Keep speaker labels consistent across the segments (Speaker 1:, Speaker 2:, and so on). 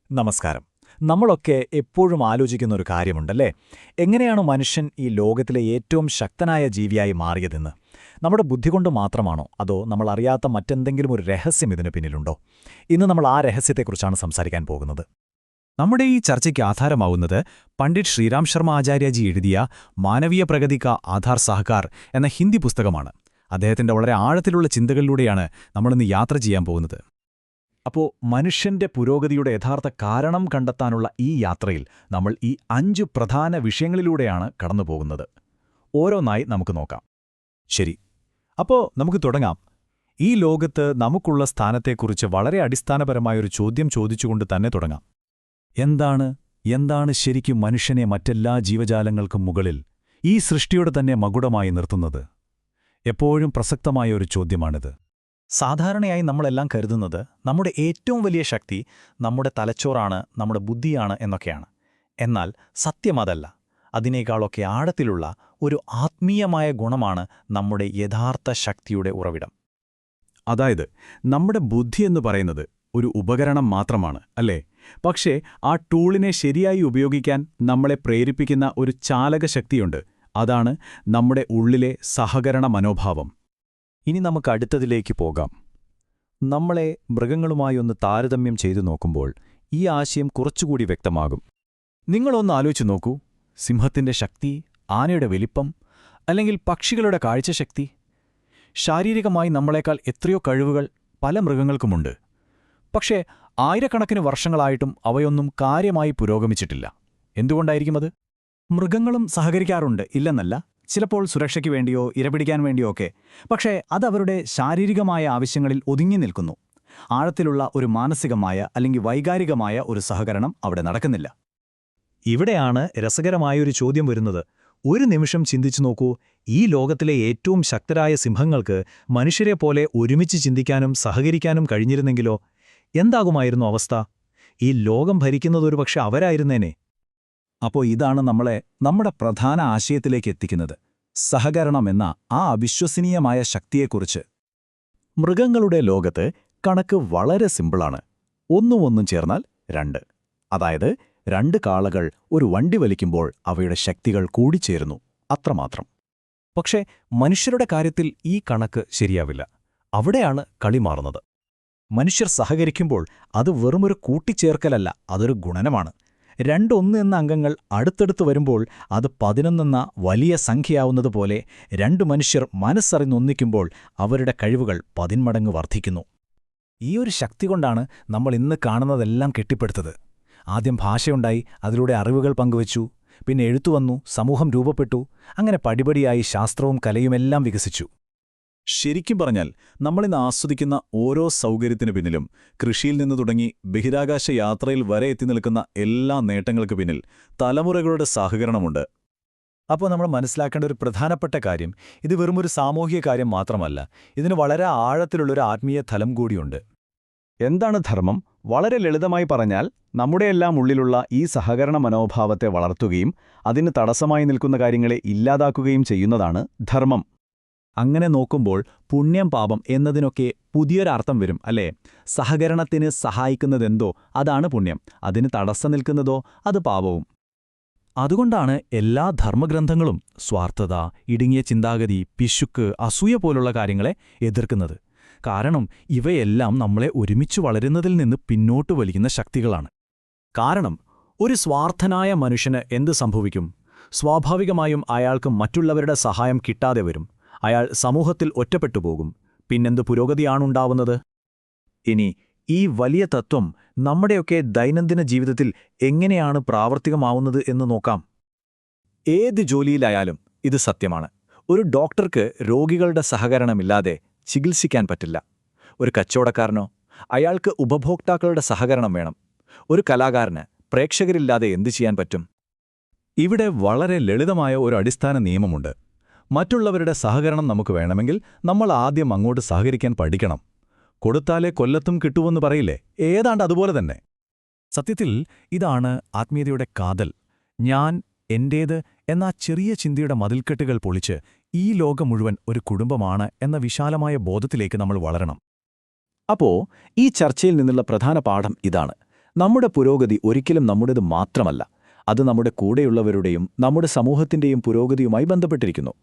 Speaker 1: നമസ്കാരം. നമ്മളൊക്കെ എപ്പോഴും ആലോചിക്കുന്ന ഒരു കാര്യമുണ്ടല്ലേ? എങ്ങനെയാണ് മനുഷ്യൻ ഈ ലോകത്തിലെ ഏറ്റവും ശക്തനായ ജീവിയായി മാറിയതെന്ന്? നമ്മുടെ ബുദ്ധി കൊണ്ട് മാത്രമാണോ, അതോ നമ്മൾ അറിയാത്ത മറ്റെന്തെങ്കിലും ഒരു രഹസ്യം ഇതിനു പിന്നിലുണ്ടോ? ഇന്ന് നമ്മൾ ആ രഹസ്യത്തെക്കുറിച്ചാണ് സംസാരിക്കാൻ പോകുന്നത്.
Speaker 2: നമ്മുടെ ഈ ചർച്ചയ്ക്ക് ആധാരമാവുന്നത് പണ്ഡിറ്റ് ശ്രീരാം ശർമ്മ ആചാര്യജി എഴുതിയ മാനവീയ പ്രഗതി കാ ആധാർ സഹകാർ എന്ന ഹിന്ദി പുസ്തകമാണ്. അദ്ദേഹത്തിന്റെ വളരെ ആഴത്തിലുള്ള ചിന്തകളിലൂടെയാണ് നമ്മളിന്ന് യാത്ര ചെയ്യാൻ പോകുന്നത്.
Speaker 1: അപ്പോൾ മനുഷ്യന്റെ പുരോഗതിയുടെ യഥാർത്ഥ കാരണം കണ്ടെത്താനുള്ള ഈ യാത്രയിൽ നമ്മൾ ഈ 5 പ്രധാന വിഷയങ്ങളിലൂടെയാണ് കടന്നുപോകുന്നത്. ഓരോന്നായി നമുക്ക് നോക്കാം. ശരി, അപ്പോൾ നമുക്ക് തുടങ്ങാം. ഈ ലോകത്ത് നമുക്കുള്ള സ്ഥാനത്തെക്കുറിച്ച് വളരെ അടിസ്ഥാനപരമായൊരു ചോദ്യം ചോദിച്ചുകൊണ്ട് തന്നെ തുടങ്ങാം. എന്താണ് ശരിക്കും മനുഷ്യനെ മറ്റെല്ലാ ജീവജാലങ്ങൾക്കും മുകളിൽ, ഈ സൃഷ്ടിയുടെ തന്നെ മകുടമായി നിർത്തുന്നത്? എപ്പോഴും പ്രസക്തമായ ഒരു ചോദ്യമാണിത്. സാധാരണയായി നമ്മളെല്ലാം കരുതുന്നത് നമ്മുടെ ഏറ്റവും വലിയ ശക്തി നമ്മുടെ തലച്ചോറാണ്, നമ്മുടെ ബുദ്ധിയാണ് എന്നൊക്കെയാണ്. എന്നാൽ സത്യമതല്ല. അതിനേക്കാളൊക്കെ ആഴത്തിലുള്ള ഒരു ആത്മീയമായ ഗുണമാണ് നമ്മുടെ യഥാർത്ഥ ശക്തിയുടെ ഉറവിടം.
Speaker 2: അതായത് നമ്മുടെ ബുദ്ധി എന്ന് പറയുന്നത് ഒരു ഉപകരണം മാത്രമാണ്, അല്ലേ? പക്ഷേ ആ ടൂളിനെ ശരിയായി ഉപയോഗിക്കാൻ നമ്മളെ പ്രേരിപ്പിക്കുന്ന ഒരു ചാലകശക്തിയുണ്ട്. അതാണ് നമ്മുടെ ഉള്ളിലെ സഹകരണ മനോഭാവം.
Speaker 1: ഇനി നമുക്ക് അടുത്തതിലേക്ക് പോകാം. നമ്മളെ മൃഗങ്ങളുമായൊന്ന് താരതമ്യം ചെയ്തു നോക്കുമ്പോൾ ഈ ആശയം കുറച്ചുകൂടി വ്യക്തമാകും. നിങ്ങളൊന്ന് ആലോചിച്ചു നോക്കൂ. സിംഹത്തിന്റെ ശക്തി, ആനയുടെ വലിപ്പം, അല്ലെങ്കിൽ പക്ഷികളുടെ കാഴ്ചശക്തി. ശാരീരികമായി നമ്മളെക്കാൾ എത്രയോ കഴിവുകൾ പല മൃഗങ്ങൾക്കുമുണ്ട്. പക്ഷേ ആയിരക്കണക്കിന് വർഷങ്ങളായിട്ടും അവയൊന്നും കാര്യമായി പുരോഗമിച്ചിട്ടില്ല. എന്തുകൊണ്ടായിരിക്കും അത്? മൃഗങ്ങളും സഹകരിക്കാറുണ്ട്, ഇല്ലെന്നല്ല. ചിലപ്പോൾ സുരക്ഷയ്ക്ക് വേണ്ടിയോ ഇരപിടിക്കാൻ വേണ്ടിയോ ഒക്കെ. പക്ഷേ അതവരുടെ ശാരീരികമായ ആവശ്യങ്ങളിൽ ഒതുങ്ങി നിൽക്കുന്നു. ആഴത്തിലുള്ള ഒരു മാനസികമായ അല്ലെങ്കിൽ വൈകാരികമായ ഒരു സഹകരണം അവിടെ നടക്കുന്നില്ല. ഇവിടെയാണ് രസകരമായൊരു ചോദ്യം വരുന്നത്. ഒരു നിമിഷം ചിന്തിച്ചു നോക്കൂ. ഈ ലോകത്തിലെ ഏറ്റവും ശക്തരായ സിംഹങ്ങൾക്ക് മനുഷ്യരെപ്പോലെ ഒരുമിച്ച് ചിന്തിക്കാനും സഹകരിക്കാനും കഴിഞ്ഞിരുന്നെങ്കിലോ? എന്താകുമായിരുന്നു അവസ്ഥ? ഈ ലോകം ഭരിക്കുന്നതൊരുപക്ഷെ അവരായിരുന്നേനെ. അപ്പോൾ ഇതാണ് നമ്മളെ നമ്മുടെ പ്രധാന ആശയത്തിലേക്ക് എത്തിക്കുന്നത്. സഹകരണം എന്ന ആ അവിശ്വസനീയമായ ശക്തിയെക്കുറിച്ച്. മൃഗങ്ങളുടെ ലോകത്ത് കണക്ക് വളരെ സിമ്പിളാണ്. ഒന്നും ചേർന്നാൽ 2. അതായത് 2 കാളകൾ ഒരു വണ്ടി വലിക്കുമ്പോൾ അവയുടെ ശക്തികൾ കൂടിച്ചേരുന്നു, അത്രമാത്രം. പക്ഷേ മനുഷ്യരുടെ കാര്യത്തിൽ ഈ കണക്ക് ശരിയാവില്ല. അവിടെയാണ് കളി മാറുന്നത്. മനുഷ്യർ സഹകരിക്കുമ്പോൾ അത് വെറുമൊരു കൂട്ടിച്ചേർക്കലല്ല, അതൊരു ഗുണനമാണ്. 2 എന്ന അംഗങ്ങൾ അടുത്തടുത്ത് വരുമ്പോൾ അത് 11 എന്ന വലിയ സംഖ്യയാവുന്നതുപോലെ 2 മനുഷ്യർ മനസ്സറിഞ്ഞൊന്നിക്കുമ്പോൾ അവരുടെ കഴിവുകൾ 10 മടങ്ങ് വർദ്ധിക്കുന്നു. ഈ ഒരു ശക്തി കൊണ്ടാണ് നമ്മൾ ഇന്ന് കാണുന്നതെല്ലാം കെട്ടിപ്പടുത്തത്. ആദ്യം ഭാഷയുണ്ടായി, അതിലൂടെ അറിവുകൾ പങ്കുവച്ചു, പിന്നെ എഴുത്തുവന്നു, സമൂഹം രൂപപ്പെട്ടു. അങ്ങനെ പടിപടിയായി ശാസ്ത്രവും കലയുമെല്ലാം വികസിച്ചു. ശരിക്കും പറഞ്ഞാൽ നമ്മളിന്ന് ആസ്വദിക്കുന്ന ഓരോ സൗകര്യത്തിനു പിന്നിലും, കൃഷിയിൽ നിന്ന് തുടങ്ങി ബഹിരാകാശ യാത്രയിൽ വരെ എത്തി നിൽക്കുന്ന എല്ലാ നേട്ടങ്ങൾക്ക് പിന്നിൽ തലമുറകളുടെ സഹകരണമുണ്ട്. അപ്പോൾ നമ്മൾ മനസ്സിലാക്കേണ്ട ഒരു പ്രധാനപ്പെട്ട കാര്യം, ഇത് വെറുമൊരു സാമൂഹിക കാര്യം മാത്രമല്ല, ഇതിന് വളരെ ആഴത്തിലുള്ളൊരു ആത്മീയ തലം കൂടിയുണ്ട്.
Speaker 2: എന്താണ് ധർമ്മം? വളരെ ലളിതമായി പറഞ്ഞാൽ നമ്മുടെയെല്ലാം ഉള്ളിലുള്ള ഈ സഹകരണ മനോഭാവത്തെ വളർത്തുകയും അതിന് തടസ്സമായി നിൽക്കുന്ന കാര്യങ്ങളെ ഇല്ലാതാക്കുകയും ചെയ്യുന്നതാണ് ധർമ്മം.
Speaker 1: അങ്ങനെ നോക്കുമ്പോൾ പുണ്യം പാപം എന്നതിനൊക്കെ പുതിയൊരർത്ഥം വരും, അല്ലേ? സഹകരണത്തിന് സഹായിക്കുന്നതെന്തോ അതാണ് പുണ്യം, അതിന് തടസ്സം നിൽക്കുന്നതോ അത് പാപവും. അതുകൊണ്ടാണ് എല്ലാ ധർമ്മഗ്രന്ഥങ്ങളും സ്വാർത്ഥത, ഇടുങ്ങിയ ചിന്താഗതി, പിശുക്ക്, അസൂയ പോലുള്ള കാര്യങ്ങളെ എതിർക്കുന്നത്. കാരണം ഇവയെല്ലാം നമ്മളെ ഒരുമിച്ചു വളരുന്നതിൽ നിന്ന് പിന്നോട്ട് വലിക്കുന്ന ശക്തികളാണ്. കാരണം ഒരു സ്വാർത്ഥനായ മനുഷ്യന് എന്ത് സംഭവിക്കും? സ്വാഭാവികമായും അയാൾക്ക് മറ്റുള്ളവരുടെ സഹായം കിട്ടാതെ വരും. അയാൾ സമൂഹത്തിൽ ഒറ്റപ്പെട്ടുപോകും. പിന്നെന്ത് പുരോഗതിയാണുണ്ടാവുന്നത്? ഇനി ഈ വലിയ തത്വം നമ്മുടെയൊക്കെ ദൈനംദിന ജീവിതത്തിൽ എങ്ങനെയാണ് പ്രാവർത്തികമാവുന്നത് എന്ന് നോക്കാം. ഏത് ജോലിയിലായാലും ഇത് സത്യമാണ്. ഒരു ഡോക്ടർക്ക് രോഗികളുടെ സഹകരണമില്ലാതെ ചികിത്സിക്കാൻ പറ്റില്ല. ഒരു കച്ചവടക്കാരനോ, അയാൾക്ക് ഉപഭോക്താക്കളുടെ സഹകരണം വേണം. ഒരു കലാകാരന് പ്രേക്ഷകരില്ലാതെ എന്തു ചെയ്യാൻ പറ്റും? ഇവിടെ വളരെ ലളിതമായ ഒരു അടിസ്ഥാന നിയമമുണ്ട്. മറ്റുള്ളവരുടെ സഹകരണം നമുക്ക് വേണമെങ്കിൽ നമ്മൾ ആദ്യം അങ്ങോട്ട് സഹകരിക്കാൻ പഠിക്കണം. കൊടുത്താലേ കൊല്ലത്തും കിട്ടുമെന്ന് പറയില്ലേ? ഏതാണ്ട് അതുപോലെ തന്നെ. സത്യത്തിൽ ഇതാണ് ആത്മീയതയുടെ കാതൽ. ഞാൻ, എന്റേത് എന്ന ചെറിയ ചിന്തയുടെ മതിൽക്കെട്ടുകൾ പൊളിച്ച് ഈ ലോകം മുഴുവൻ ഒരു കുടുംബമാണ് എന്ന വിശാലമായ ബോധത്തിലേക്ക് നമ്മൾ വളരണം. അപ്പോ ഈ ചർച്ചയിൽ നിന്നുള്ള പ്രധാന പാഠം ഇതാണ്. നമ്മുടെ പുരോഗതി ഒരിക്കലും നമ്മുടേത് മാത്രമല്ല. അത് നമ്മുടെ കൂടെയുള്ളവരുടെയും നമ്മുടെ സമൂഹത്തിന്റെയും പുരോഗതിയുമായി ബന്ധപ്പെട്ടിരിക്കുന്നു.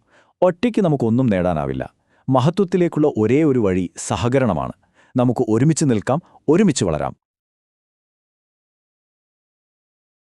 Speaker 1: ഒറ്റയ്ക്ക് നമുക്കൊന്നും നേടാനാവില്ല. മഹത്വത്തിലേക്കുള്ള ഒരേ ഒരു വഴി സഹകരണമാണ്. നമുക്ക് ഒരുമിച്ച് നിൽക്കാം, ഒരുമിച്ച് വളരാം.